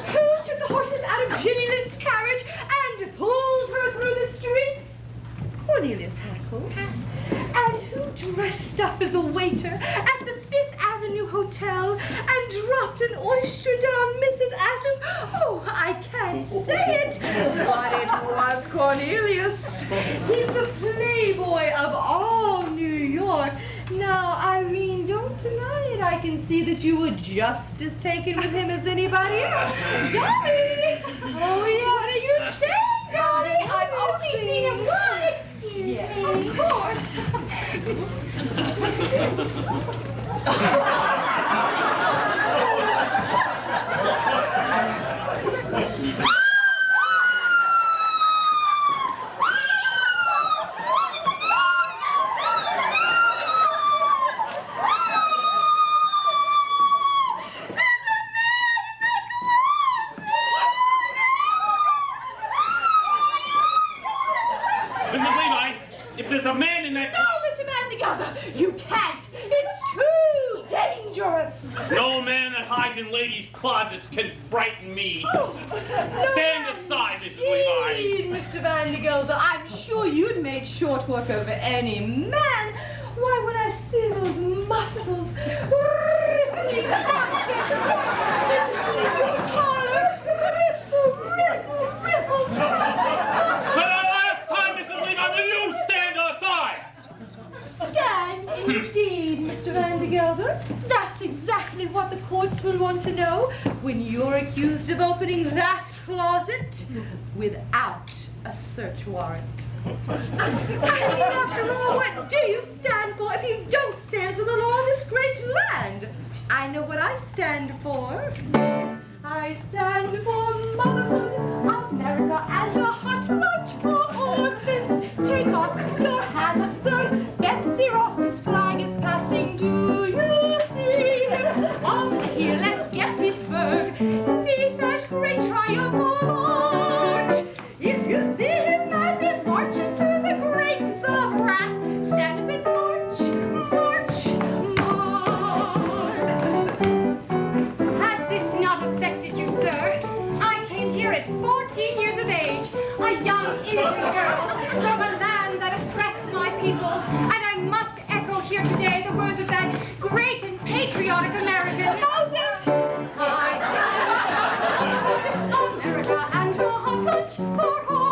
Who took the horses out of Ginny Lynn's carriage and pulled her through the streets? Cornelius Hackle. And who dressed up as a waiter at the 5th Avenue Hotel and dropped an oyster down Mrs. Astor's? Oh, I can't say it, but it was Cornelius. He's the playboy of all New York. Now, Irene, don't deny it. I can see that you were just as taken with him as anybody else. Dolly! Oh, yeah. What are you saying, Dolly? I've only seen him once. Excuse me. Of course. Mrs. Levi, if there's a man in that... No, Mr. Vandergelder, you can't. It's too dangerous. No man that hides in ladies' closets can frighten me. Oh, Stand aside, Mrs. Levi. Indeed, Mr. Vandergelder, I'm sure you'd make short work over any man. Why, when I see those muscles rippling back your collar, ripple. For the last time, Mrs. Levi, will you stand aside? Stand, indeed, Mr. Vandergelder. That's exactly what the courts will want to know when you're accused of opening that closet without a search warrant. I mean, after all, what do you stand for if you don't stand for the law of this great land? I know what I stand for. I stand for motherhood, America, and a hot lunch for orphans. Take off your hats, sir. Betsy Ross's flag is passing. Do you see him? On here, let's Gettysburg. Neath that great triumphal arch. If you see him as he's marching through the grates of wrath, stand up and march, march, march. Has this not affected you, sir? I came here at 14 years of age, a young immigrant girl from a land that oppressed my people, and I must echo here today the words of that great and patriotic American, Moses. I stand for America and a hot lunch for all.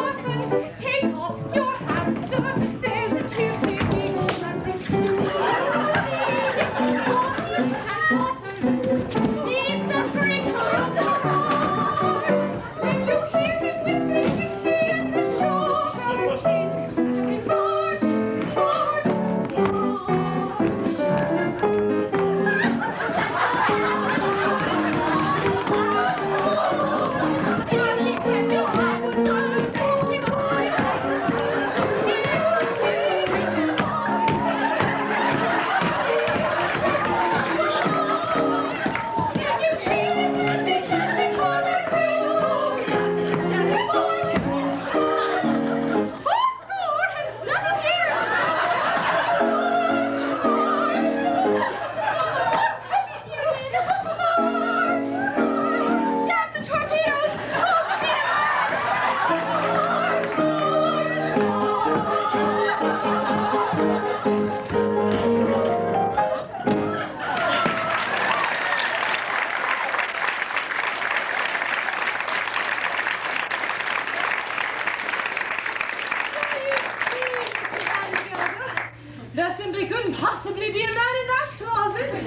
There couldn't possibly be a man in that closet.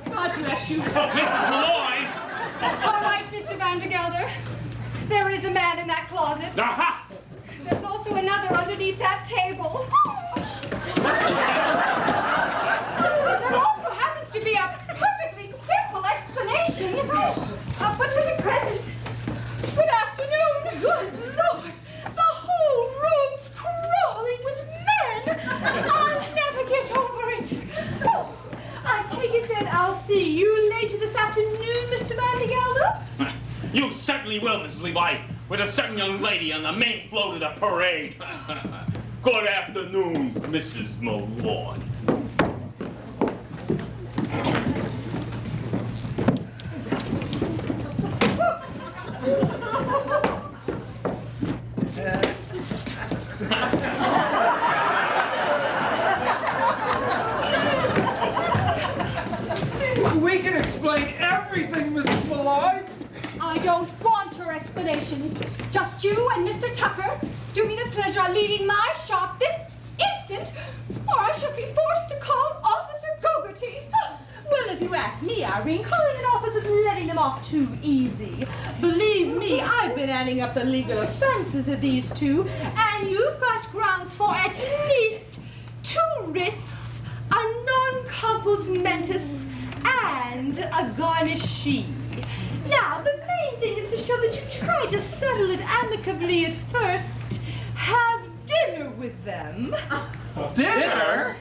God bless you. Mrs. Malloy! All right, Mr. Vandergelder. There is a man in that closet. Aha! There's also another underneath that table. There also happens to be a perfectly simple explanation. But for the present, good afternoon. Good Lord, the whole room's crawling with men. I'll never get over it. Oh, I take it then I'll see you later this afternoon, Mr. Vandergelder. You certainly will, Mrs. Levi, with a certain young lady on the main float of the parade. Good afternoon, Mrs. Malloy. We can explain everything, Mrs. Malloy. I don't want your explanations. Just you and Mr. Tucker do me the pleasure of leaving my shop this instant, or I shall be forced to call Officer Gogarty. Well, if you ask me, Irene, calling an officer's letting them off too easy. Believe me, I've been adding up the legal offenses of these two, and you've got grounds for at least 2 writs, a non-compos mentis, and a garnishee. Now, the main thing is to show that you tried to settle it amicably at first. Have dinner with them. Dinner?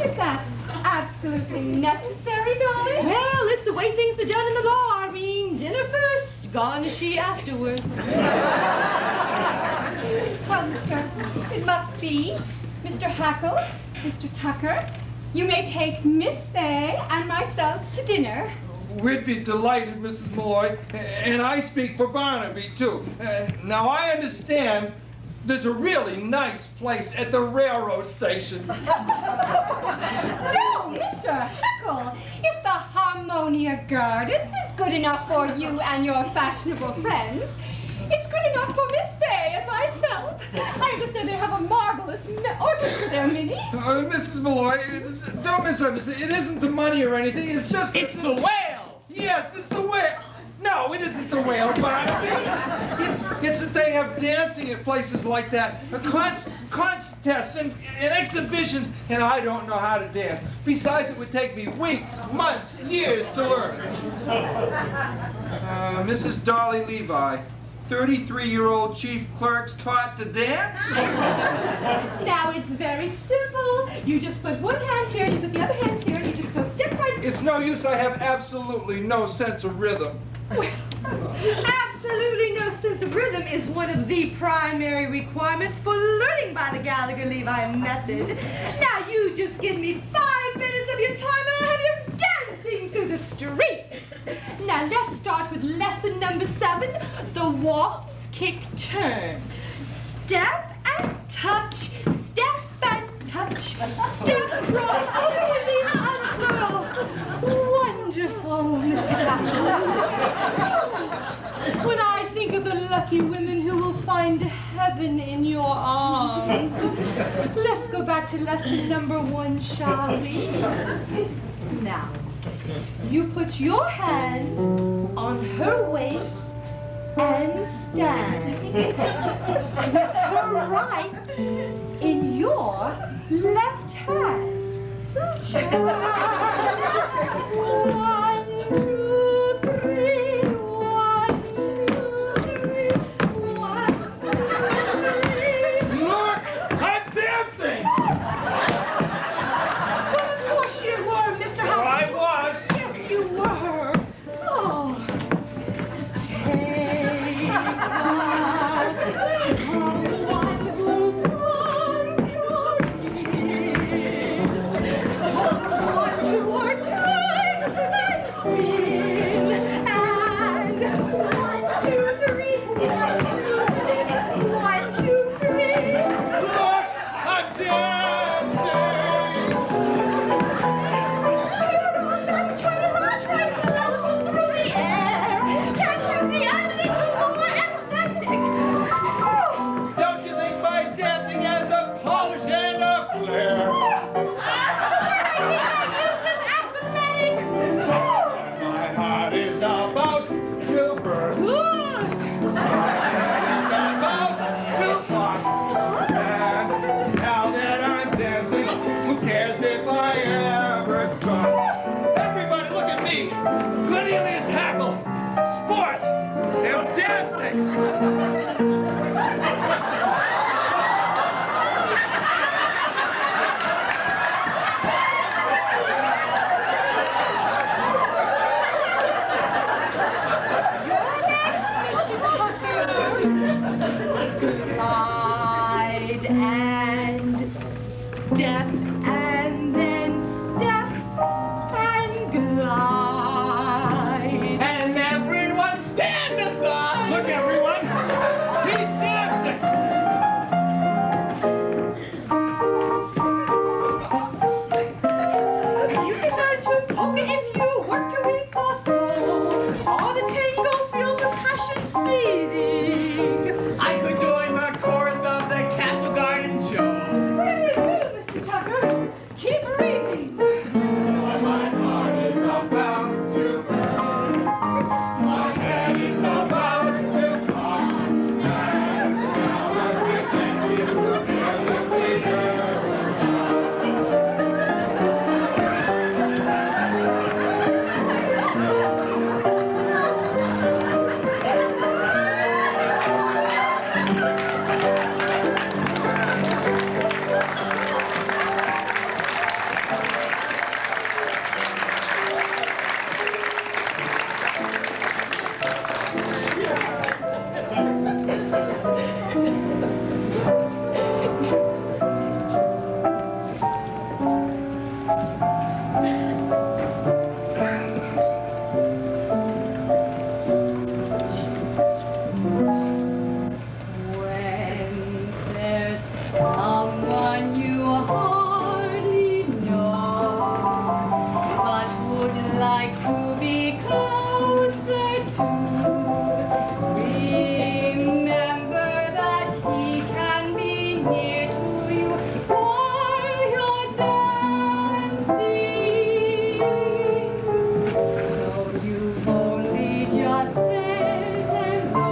Is that absolutely necessary, Dolly? Well, it's the way things are done in the law, Irene. Dinner first, garnishee afterwards. Well, mister, it must be. Mr. Hackle, Mr. Tucker, you may take Miss Fay and myself to dinner. We'd be delighted, Mrs. Malloy, and I speak for Barnaby, too. Now, I understand there's a really nice place at the railroad station. No, Mr. Hackle, if the Harmonia Gardens is good enough for you and your fashionable friends, it's good enough for Miss Fay and myself. I understand they have a marvelous orchestra there, Minnie. Mrs. Malloy, don't misunderstand. It isn't the money or anything. It's just... It's the whale! Yes, it's the whale. No, it isn't the whale, Barnaby. It's that they have dancing at places like that, contests and exhibitions, and I don't know how to dance. Besides, it would take me weeks, months, years to learn. Mrs. Dolly Levi, 33-year-old chief clerk's taught to dance? Now, it's very simple. You just put one hand here, and you put the other hand here, and you just go step right. It's no use. I have absolutely no sense of rhythm. Well, absolutely no sense of rhythm is one of the primary requirements for learning by the Gallagher-Levi method. Now, you just give me 5 minutes of your time, and I'll have you dancing through the streets. Now, let's start with lesson number 7, the waltz, kick, turn. Step and touch, step and touch, step across, over release, unfurl. Wonderful, Mr. Hackle. When I think of the lucky women who will find heaven in your arms, let's go back to lesson number 1, shall we? Now, you put your hand on her waist and stand with her right in your left hand. 1, 2, 3, 1, 2, 3, 1, 2, 3. Look! I'm dancing! Well, of course you were, Mr. Hackle. I was. Yes, you were. Oh. Take someone whose arms you're in. Hold on to her tight and Glide and step and then step and glide. And everyone stand aside! Look, everyone! He's dancing! You can learn to polka if you work to week or so. All the tango filled with passion seething. I could join the chorus of the Castle Garden Show. What do you do, Mr. Tucker? Keep breathing. My heart is about to burst. My head is about to pop. And now that we're dancing, who cares if we never stop? When there's someone you hardly know, but would like to be closer to, remember that he can be near to you while you're dancing. Though you've only just said hello,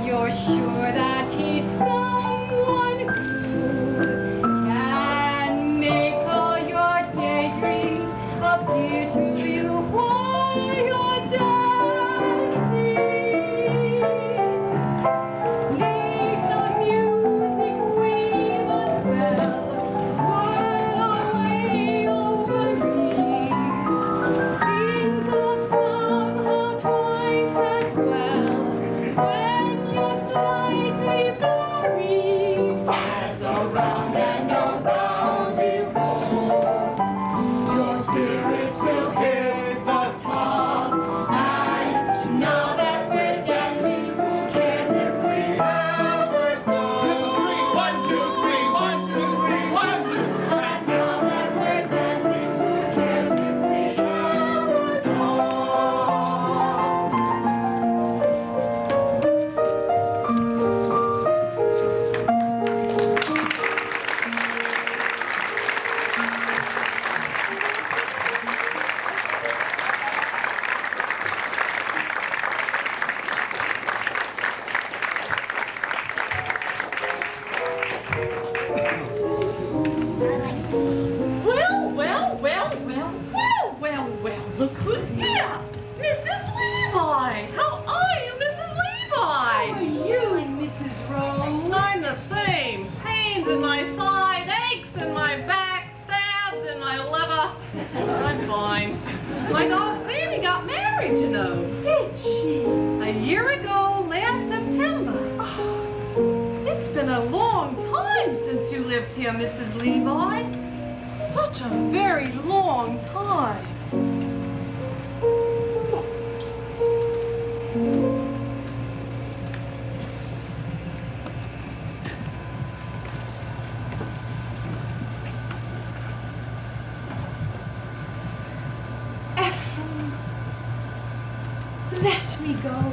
you're sure that he's someone who can make all your daydreams appear to you while you're dancing. Make the music weave a spell while away over reeds. Things look somehow twice as well when you're slightly blurry. As around and around you go, your spirits will hit the top. And now that we're dancing, who cares if we ever stop? 1, 2, 3, 1, 2, 3, 1, 2. And now that we're dancing, who cares if we ever stop? Well, look who's here. Mrs. Levi. How are you, Mrs. Levi? How are you, Mrs. Rose? I'm the same. Pains in my side, aches in my back, stabs in my liver. I'm fine. My daughter Fanny got married, you know. Did she? A year ago, last September. It's been a long time since you lived here, Mrs. Levi. Such a very long time. Ephraim, let me go.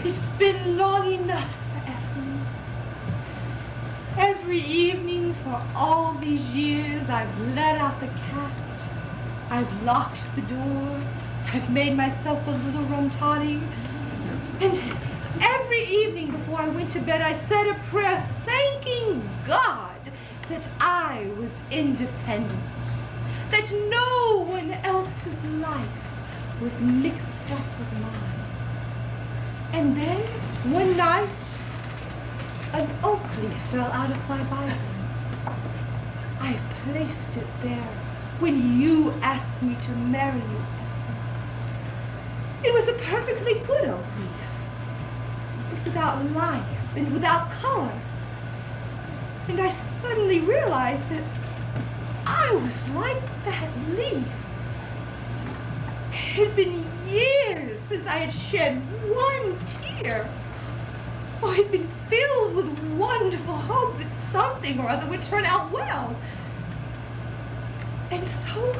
It's been long enough, Ephraim. Every evening for all these years, I've let out the cat. I've locked the door. I've made myself a little rum toddy. And every evening before I went to bed, I said a prayer thanking God that I was independent, that no one else's life was mixed up with mine. And then, one night, an oak leaf fell out of my Bible. I placed it there when you asked me to marry you, Epping. It was a perfectly good oak leaf, but without life and without color. And I suddenly realized that I was like that leaf. It had been years since I had shed one tear. I had been filled with wonderful hope that something or other would turn out well. And so,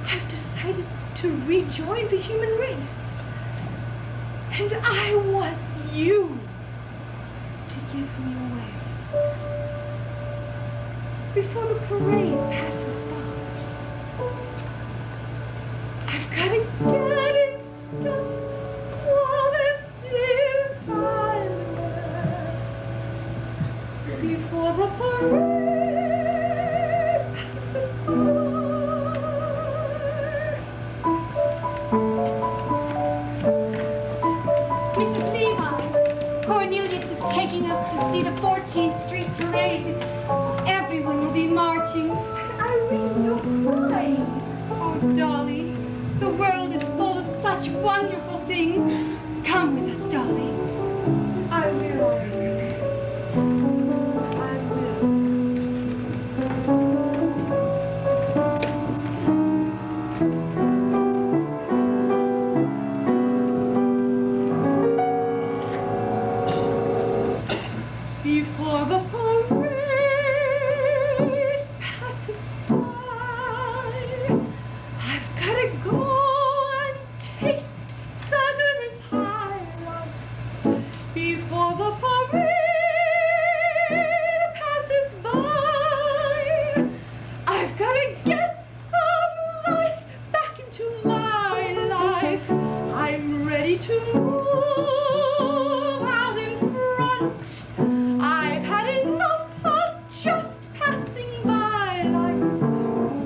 I've decided to rejoin the human race. And I want you to give me away. Before the parade passes by, I've got to get it stuff while there's still time left. Before the parade passes by. Mrs. Levi, Cornelius is taking us to see the 14th Street Parade. Everyone will be marching. Irene, you're crying. Oh, Dolly, the world is full of such wonderful things. Come with us, Dolly. I will, Irene. I will. Before the parade passes by, I've got to go and taste Saturday's highlight. Before the parade passes by, I've got to get some life back into my life. I'm ready to move out in front. I've had enough of just passing by life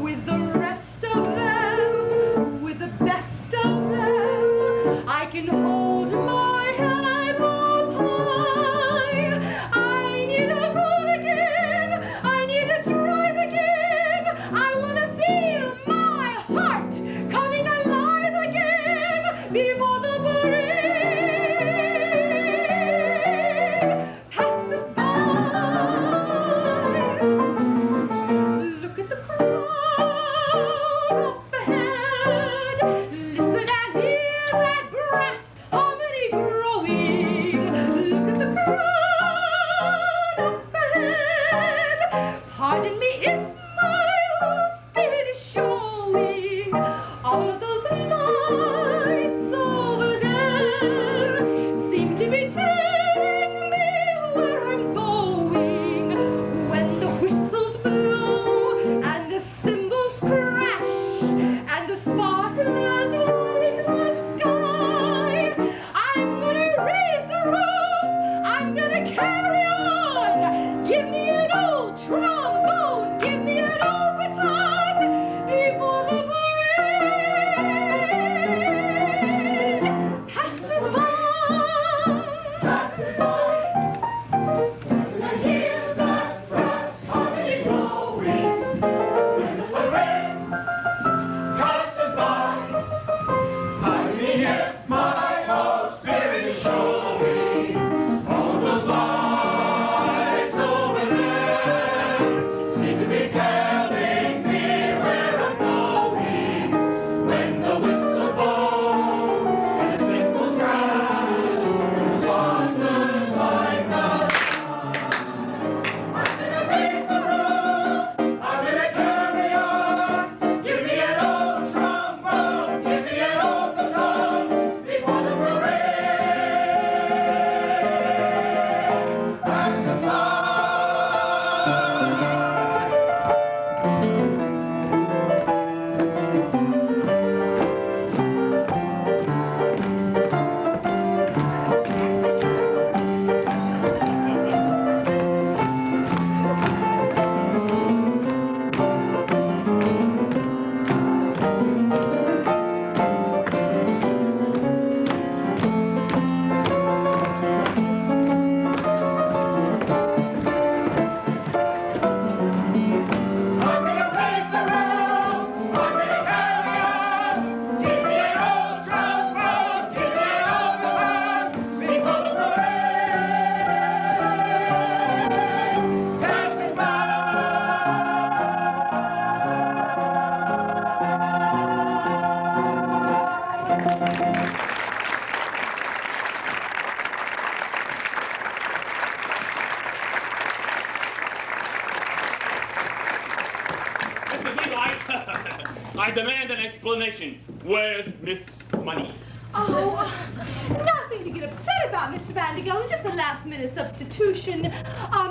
with the rest of them, with the best of them. I can hold my head up high. I need a goal again. I need a drive again. I want to feel my heart coming alive again before the parade passes by. Look at the crowd up ahead. Listen and hear that grass harmony growing. Look at the crowd up ahead. Pardon me if my low spirit is showing. All of those lights over there seem to be telling me where I'm going. When the whistles blow and the cymbals crash and the sparklers light the sky, demand an explanation. Where's Miss Money? Oh, nothing to get upset about, Mr. Vandergelder. Just a last-minute substitution.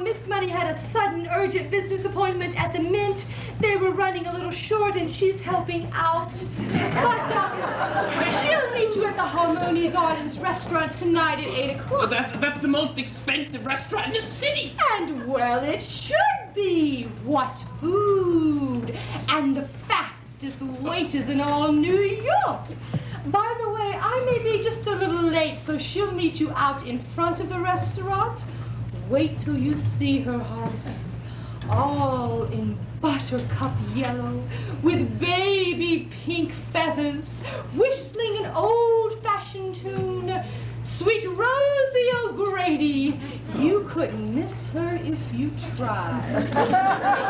Miss Money had a sudden, urgent business appointment at the Mint. They were running a little short, and she's helping out. But she'll meet you at the Harmonia Gardens restaurant tonight at 8 o'clock. That's the most expensive restaurant in the city. And, well, it should be. What food! And the fastest waiters in all New York. By the way, I may be just a little late, so she'll meet you out in front of the restaurant. Wait till you see her house, all in buttercup yellow, with baby pink feathers, whistling an old-fashioned tune, Sweet Rosie O'Grady. You couldn't miss her if you tried.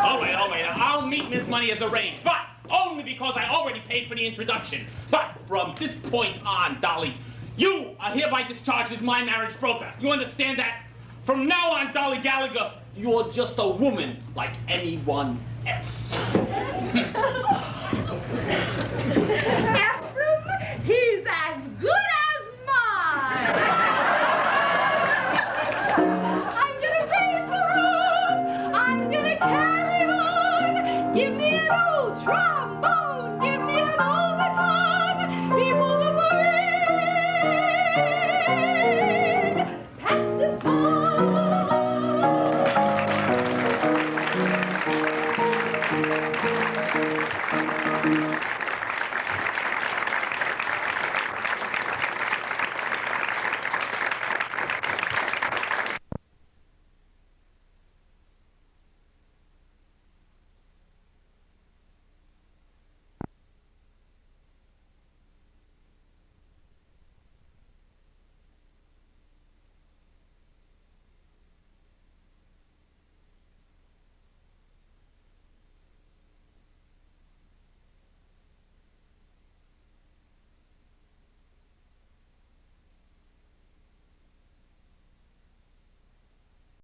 All right. I'll meet Miss Money as arranged, but only because I already paid for the introduction. But from this point on, Dolly, you are hereby discharged as my marriage broker. You understand that? From now on, Dolly Gallagher, you're just a woman like anyone else.